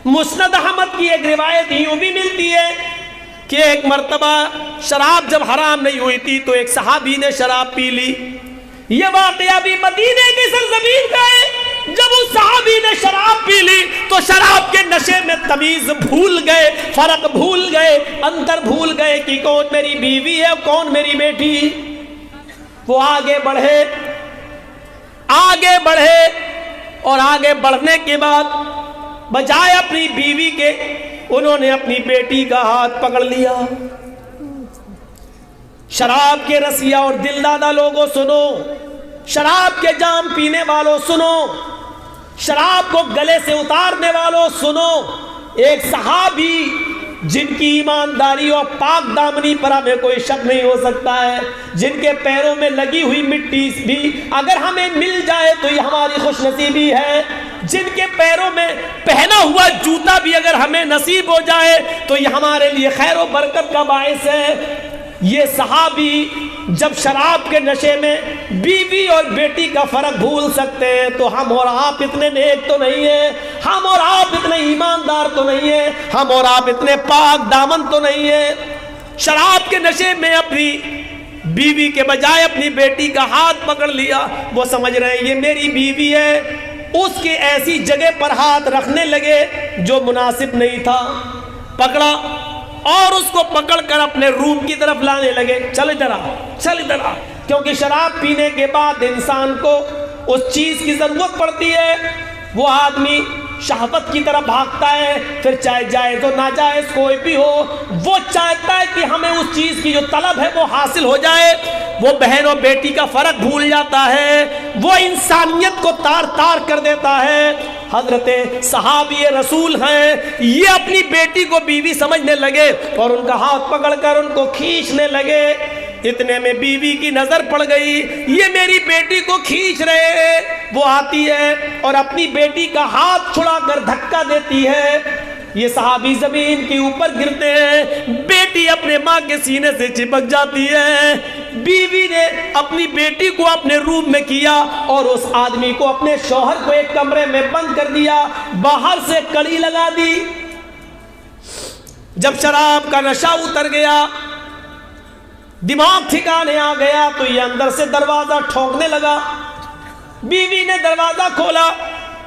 مسند احمد کی ایک روایت یوں بھی ملتی ہے کہ ایک مرتبہ شراب جب حرام نہیں ہوئی تھی تو ایک صحابی نے شراب پی لی. یہ واقعہ بھی مدینے کی سرزمین کا ہے. جب اس صحابی نے شراب پی لی تو شراب کے نشے میں تمیز بھول گئے, فرق بھول گئے, انتر بھول گئے کہ کون میری بیوی ہے کون میری بیٹی. وہ آگے بڑھے اور آگے بڑھنے کے بعد بجائے اپنی بیوی کے انہوں نے اپنی بیٹی کا ہاتھ پکڑ لیا. شراب کے رسیا اور دل دادا لوگوں سنو, شراب کے جام پینے والوں سنو, شراب کو گلے سے اتارنے والوں سنو. ایک صحابی جن کی ایمانداری اور پاک دامنی پر ہمیں کوئی شک نہیں ہو سکتا ہے, جن کے پیروں میں لگی ہوئی مٹی بھی اگر ہمیں مل جائے تو یہ ہماری خوش نصیبی ہے, جن کے پیروں میں پہنا ہوا جوتا بھی اگر ہمیں نصیب ہو جائے تو یہ ہمارے لیے خیر و برکت کا باعث ہے. یہ صحابی جب شراب کے نشے میں بیوی اور بیٹی کا فرق بھول سکتے ہیں تو ہم اور آپ اتنے نیک تو نہیں ہیں, ہم اور آپ اتنے ایماندار تو نہیں ہیں, ہم اور آپ اتنے پاک دامن تو نہیں ہیں. شراب کے نشے میں اپنی بیوی کے بجائے اپنی بیٹی کا ہاتھ پکڑ لیا. وہ سمجھ رہے ہیں یہ میری بیوی ہے, اس کے ایسی جگہ پر ہاتھ رکھنے لگے جو مناسب نہیں تھا. پکڑا اور اس کو پکڑ کر اپنے روم کی طرف لانے لگے. چل ادھر آ. کیونکہ شراب پینے کے بعد انسان کو اس چیز کی ضرورت پڑتی ہے. وہ آدمی شہوت کی طرف بھاگتا ہے, پھر چاہے جائز ہو ناجائز کوئی بھی ہو وہ چاہتا ہے کہ ہمیں اس چیز کی جو طلب ہے وہ حاصل ہو جائے. وہ بہن اور بیٹی کا فرق بھول جاتا ہے, وہ انسانیت کو تار تار کر دیتا ہے. حضرت صحابی رسول ہیں, یہ اپنی بیٹی کو بیوی سمجھنے لگے اور ان کا ہاتھ پکڑ کر ان کو کھینچنے لگے. اتنے میں بیوی کی نظر پڑ گئی, یہ میری بیٹی کو کھینچ رہے ہیں. وہ آتی ہے اور اپنی بیٹی کا ہاتھ چھڑا کر دھکا دیتی ہے. یہ صحابی زمین کے اوپر گرتے ہیں, بیٹی اپنے ماں کے سینے سے چپک جاتی ہے. بیوی نے اپنی بیٹی کو اپنے روم میں کیا اور اس آدمی کو اپنے شوہر کو ایک کمرے میں بند کر دیا, باہر سے کڑی لگا دی. جب شراب کا نشہ اتر گیا, دماغ ٹھکانے آ گیا تو یہ اندر سے دروازہ ٹھوکنے لگا. بیوی نے دروازہ کھولا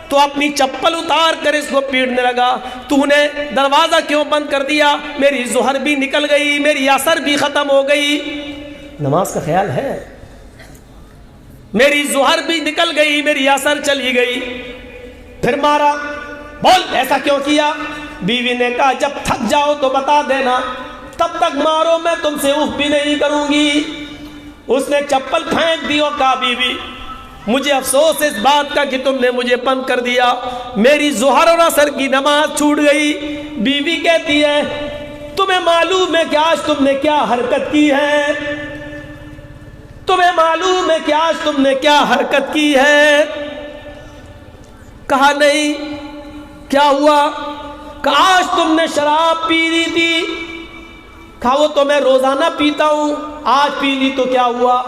تو اپنی چپل اتار کر اس کو پیٹنے لگا. تو نے دروازہ کیوں بند کر دیا؟ میری ظہر بھی نکل گئی, میری عصر بھی ختم ہو گئی. نماز کا خیال ہے؟ میری ظہر بھی نکل گئی, میری عصر چلی گئی. پھر مارا. بول ایسا کیوں کیا؟ بیوی نے کہا جب تھک جاؤ تو بتا دینا, تب تک مارو, میں تم سے اف بھی نہیں کروں گی. اس نے چپل پھینک دی اور کہا بیوی مجھے افسوس اس بات کا کہ تم نے مجھے بند کر دیا, میری ظہر اور عصر کی نماز چھوٹ گئی. بیوی کہتی ہے تمہیں معلوم ہے کہ آج تم نے کیا حرکت کی ہے؟ تمہیں معلوم ہے کہ آج تم نے کیا حرکت کی ہے؟ کہا نہیں. کیا ہوا؟ کہا آج تم نے شراب پی لی تھی. کہا وہ تو میں روزانہ پیتا ہوں, آج پی لی تو کیا ہوا؟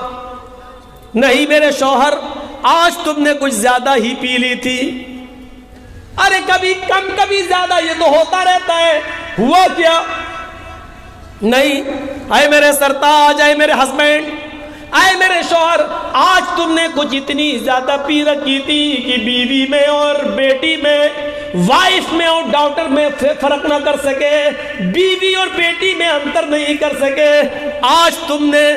نہیں میرے شوہر, آج تم نے کچھ زیادہ ہی پی لی تھی. ارے کبھی کم کبھی زیادہ, یہ تو ہوتا رہتا ہے. ہوا کیا؟ نہیں. اے میرے سرتاج, اے میرے ہسبینڈ, اے میرے شوہر, آج تم نے کچھ اتنی زیادہ پی رکھی تھی کہ بیوی میں اور بیٹی میں, وائف میں اور ڈاٹر میں فرق نہ کر سکے, بیوی اور بیٹی میں انتر نہیں کر سکے. آج تم نے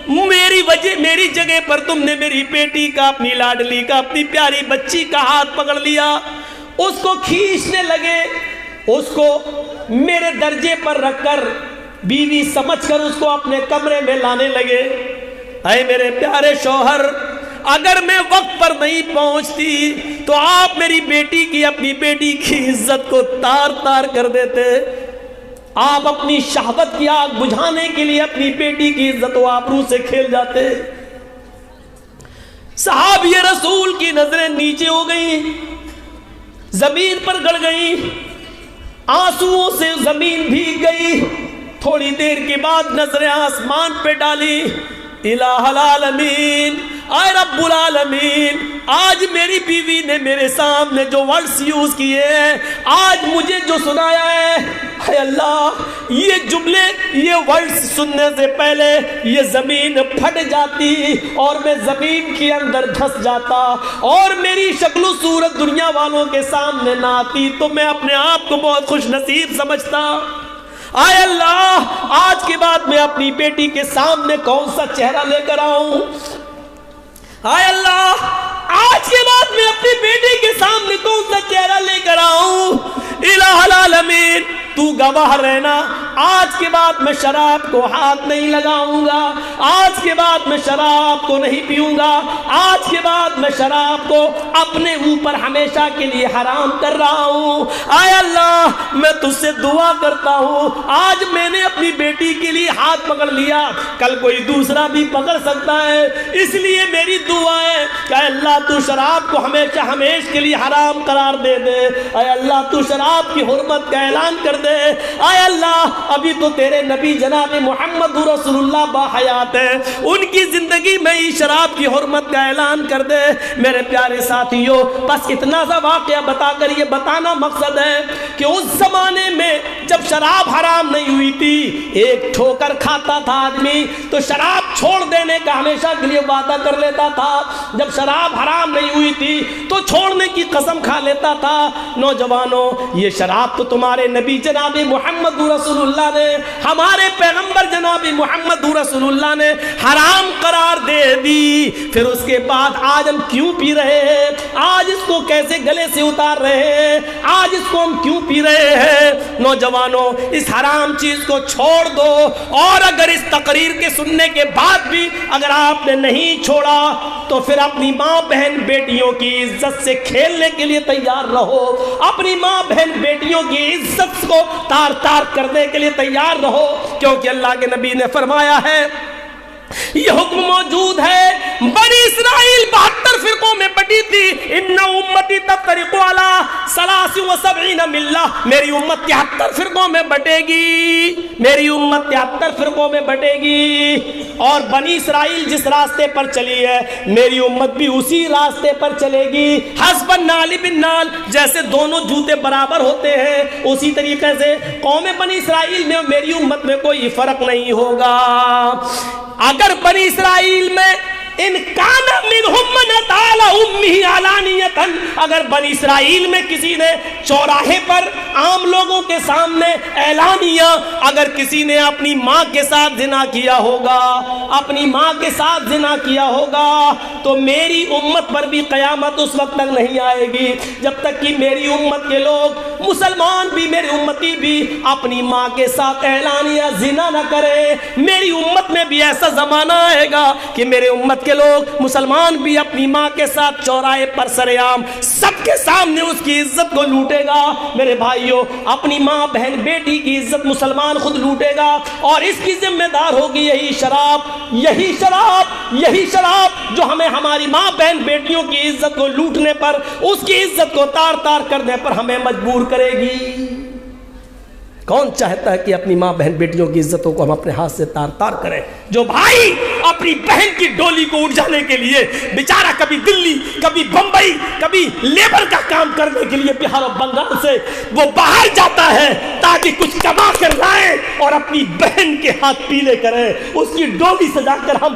میری جگہ پر تم نے میری بیٹی کا, اپنی لاڈلی کا, اپنی پیاری بچی کا ہاتھ پکڑ لیا, اس کو کھینچنے لگے, اس کو میرے درجے پر رکھ کر بیوی سمجھ کر اس کو اپنے کمرے میں لانے لگے. اے میرے پیارے شوہر, اگر میں وقت پر نہیں پہنچتی تو آپ میری بیٹی کی, اپنی بیٹی کی عزت کو تار تار کر دیتے. آپ اپنی شہوت کی آگ بجھانے کے لیے اپنی بیٹی کی عزت و آبرو سے کھیل جاتے. صحابی رسول کی نظریں نیچے ہو گئیں, زمین پر گڑ گئیں, آنسوؤں سے زمین بھیگ گئی. تھوڑی دیر کے بعد نظریں آسمان پہ ڈالی. الہ العالمین, اے رب العالمین آج میری بیوی نے میرے سامنے جو ورڈز یوز کیے ہیں، آج مجھے جو سنایا ہے، اے اللہ یہ جملے یہ ورڈز سننے سے پہلے یہ زمین پھٹ جاتی اور میں زمین کے اندر دھس جاتا اور میری شکل و صورت دنیا والوں کے سامنے نہ آتی تو میں اپنے آپ کو بہت خوش نصیب سمجھتا۔ اے اللہ آج کے بعد میں اپنی بیٹی کے سامنے کون سا چہرہ لے کر آؤں؟ اے اللہ آج کے بعد میں اپنی بیٹی کے سامنے کون سا چہرہ لے کر آؤں؟ الہ العالمین تو گواہ رہنا، آج کے بعد میں شراب کو ہاتھ نہیں لگاؤں گا، آج کے بعد میں شراب کو نہیں پیوں گا، آج کے بعد میں شراب کو اپنے اوپر ہمیشہ کے لیے حرام کر رہا ہوں۔ اے اللہ میں تجھ سے دعا کرتا ہوں، آج میں نے اپنی بیٹی کے لیے ہاتھ پکڑ لیا، کل کوئی دوسرا بھی پکڑ سکتا ہے، اس لیے میری دعا ہے کہ اے اللہ تو شراب کو ہمیشہ ہمیشہ کے لیے حرام قرار دے دے، اے اللہ تو شراب کی حرمت کا اعلان کر دے، اے اللہ ابھی تو تیرے نبی جناب محمد رسول اللہ باحیات ہیں، ان کی زندگی میں ہی شراب کی حرمت کا اعلان کر دے۔ میرے پیارے ساتھیوں بس اتنا سا واقعہ بتا کر یہ بتانا مقصد ہے کہ اس زمانے میں جب شراب حرام نہیں ہوئی تھی، ایک ٹھوکر کھاتا تھا آدمی تو شراب چھوڑ دینے کا ہمیشہ کے لیے وعدہ کر لیتا تھا، جب شراب حرام نہیں ہوئی تھی تو چھوڑنے کی قسم کھا لیتا تھا۔ نوجوانوں یہ شراب تو تمہارے نبی جناب محمد رسول اللہ نے، ہمارے پیغمبر جناب محمد رسول اللہ نے حرام قرار دے دی، پھر اس کے بعد آج ہم کیوں پی رہے ہیں؟ آج اس کو کیسے گلے سے اتار رہے ہیں؟ آج اس کو ہم کیوں پی رہے ہیں؟ نوجوانوں اس حرام چیز کو چھوڑ دو، اور اگر اس تقریر کے سننے کے بعد بھی اگر آپ نے نہیں چھوڑا تو پھر اپنی ماں بہن بیٹیوں کی عزت سے کھیلنے کے لیے تیار رہو، اپنی ماں بہن بیٹیوں کی عزت کو تار تار کرنے کے لیے تیار رہو، کیونکہ اللہ کے نبی نے فرمایا ہے، یہ حکم موجود ہے، بنی اسرائیل 72 فرقوں میں بٹی تھی، ان امتی تفترق علی 73 ملہ، میری امت 73 فرقوں میں بٹے گی، میری امت 73 فرقوں میں بٹے گی، اور بنی اسرائیل جس راستے پر چلی ہے میری امت بھی اسی راستے پر چلے گی، حسب النعل بالنعل، جیسے دونوں جوتے برابر ہوتے ہیں اسی طریقے سے قوم بنی اسرائیل میں میری امت میں کوئی فرق نہیں ہوگا۔ اگر بنی اسرائیل میں ان کان منہم من اتى امہ علانیۃ، اگر بنی اسرائیل میں کسی نے چوراہے پر عام لوگوں کے سامنے اعلانیہ اگر کسی نے اپنی ماں کے ساتھ زنا کیا ہوگا، اپنی ماں کے ساتھ زنا کیا ہوگا، تو میری امت پر بھی قیامت اس وقت تک نہیں آئے گی جب تک کہ میری امت کے لوگ مسلمان بھی، میری امتی بھی اپنی ماں کے ساتھ اعلانیہ زنا نہ کرے۔ میری امت میں بھی ایسا زمانہ آئے گا کہ میرے امت کے لوگ مسلمان بھی اپنی ماں کے ساتھ چوراہے پر سرعام سب کے سامنے اس کی عزت کو لوٹے گا۔ میرے بھائیوں اپنی ماں بہن بیٹی کی عزت مسلمان خود لوٹے گا، اور اس کی ذمہ دار ہوگی یہی شراب، یہی شراب، یہی شراب جو ہمیں ہماری ماں بہن بیٹیوں کی عزت کو لوٹنے پر، اس کی عزت کو تار تار کرنے پر ہمیں مجبور کرے گی۔ کون چاہتا ہے کہ اپنی ماں بہن بیٹیوں کی عزتوں کو ہم اپنے ہاتھ سے تار تار کریں؟ جو بھائی اپنی بہن کی ڈولی کو اٹھ جانے کے لیے بیچارہ کبھی دلی، کبھی بمبئی، کبھی لیبر کا کام کرنے کے لیے بہار اور بنگال سے وہ باہر جاتا ہے تاکہ کچھ کما کر لائے اور اپنی بہن کے ہاتھ پیلے کرے، اس کی ڈولی سجا کر ہم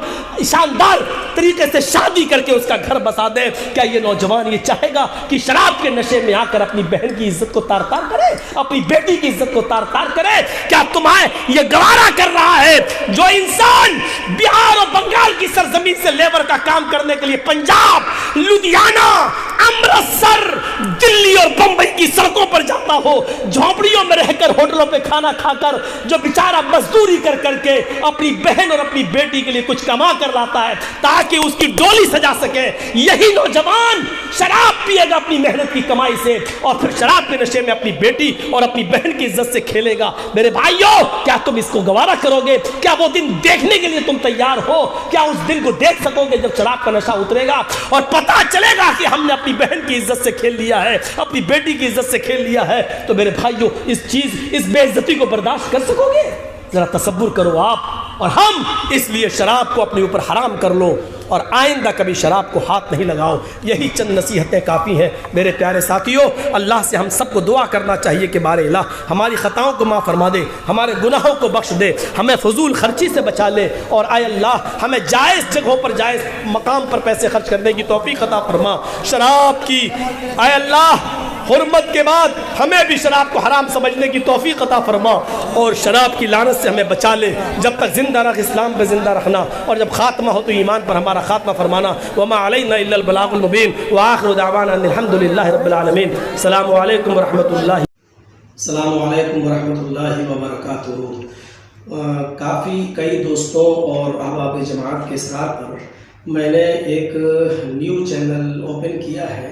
شاندار طریقے سے شادی کر کے اس کا گھر بسا دیں، کیا یہ نوجوان یہ چاہے گا کہ شراب کے نشے میں آ کر اپنی بہن کی عزت کو تار تار کرے، اپنی بیٹی کی عزت کو تار تار کرے؟ کیا تمہیں یہ گوارا کر رہا ہے جو انسان بہار اور بنگال کی سرزمین سے لیبر کا کام کرنے کے لیے پنجاب، لدھیانہ، امرتسر، دلی اور بمبئی کی سڑکوں پر جاتا ہو، جھونپڑیوں میں رہ کر ہوٹلوں پہ کھانا کھا کر جو بیچارہ مزدوری کر کر کے اپنی بہن اور اپنی بیٹی کے لیے کچھ کما کر لاتا ہے تاکہ اس کی ڈولی سجا سکے، یہی نوجوان شراب پیے گا اپنی محنت کی کمائی سے اور پھر شراب کے نشے میں اپنی بیٹی اور اپنی بہن کی عزت سے کھیلے گا۔ میرے بھائیوں کیا تم اس کو گوارا کرو گے؟ کیا وہ دن دیکھنے کے لیے تم تیار ہو؟ کیا اس دن کو دیکھ سکو گے جب شراب کا نشہ اترے گا اور پتا چلے گا کہ ہم نے اپنی بہن کی عزت سے کھیل لیا ہے، اپنی بیٹی کی عزت سے کھیل لیا ہے؟ تو میرے بھائیوں اس بے عزتی کو برداشت کر سکو گے؟ ذرا تصور کرو آپ اور ہم، اس لیے شراب کو اپنے اوپر حرام کر لو اور آئندہ کبھی شراب کو ہاتھ نہیں لگاؤ۔ یہی چند نصیحتیں کافی ہیں میرے پیارے ساتھیوں۔ اللہ سے ہم سب کو دعا کرنا چاہیے کہ بارے الہ ہماری خطاؤں کو معاف فرما دے، ہمارے گناہوں کو بخش دے، ہمیں فضول خرچی سے بچا لے، اور اے اللہ ہمیں جائز جگہوں پر جائز مقام پر پیسے خرچ کرنے کی توفیق عطا فرما۔ شراب کی اے اللہ حرمت کے بعد ہمیں بھی شراب کو حرام سمجھنے کی توفیق عطا فرما، اور شراب کی لعنت سے ہمیں بچا لے۔ جب تک زندہ رکھ اسلام پہ زندہ رکھنا، اور جب خاتمہ ہو تو ایمان پر ہمارا خاتمہ فرمانا۔ وما علینا الا البلاغ المبین، وآخر دعوانا ان الحمد للہ رب العالمین۔ السلام علیکم ورحمۃ اللہ۔ السلام علیکم ورحمۃ اللہ وبرکاتہ۔ کئی دوستوں اور احباب جماعت کے اصرار پر میں نے ایک نیو چینل اوپن کیا ہے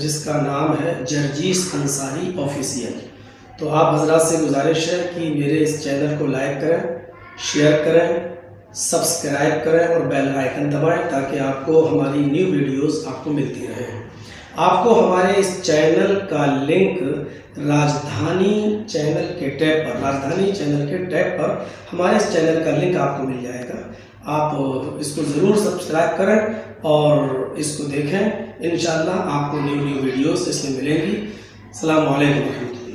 جس کا نام ہے جرجیس انصاری آفیشیل۔ تو آپ حضرات سے گزارش ہے کہ میرے اس چینل کو لائک کریں، شیئر کریں، سبسکرائب کریں اور بیل آئیکن دبائیں تاکہ آپ کو ہماری نیو ویڈیوز آپ کو ملتی رہیں۔ آپ کو ہمارے اس چینل کا لنک راجدھانی چینل کے ٹیب پر ہمارے اس چینل کا لنک آپ کو مل جائے گا۔ آپ اس کو ضرور سبسکرائب کریں اور اس کو دیکھیں، انشاءاللہ آپ کو نیو ویڈیوز اس میں ملیں گی۔ السلام علیکم ورحمۃ اللہ۔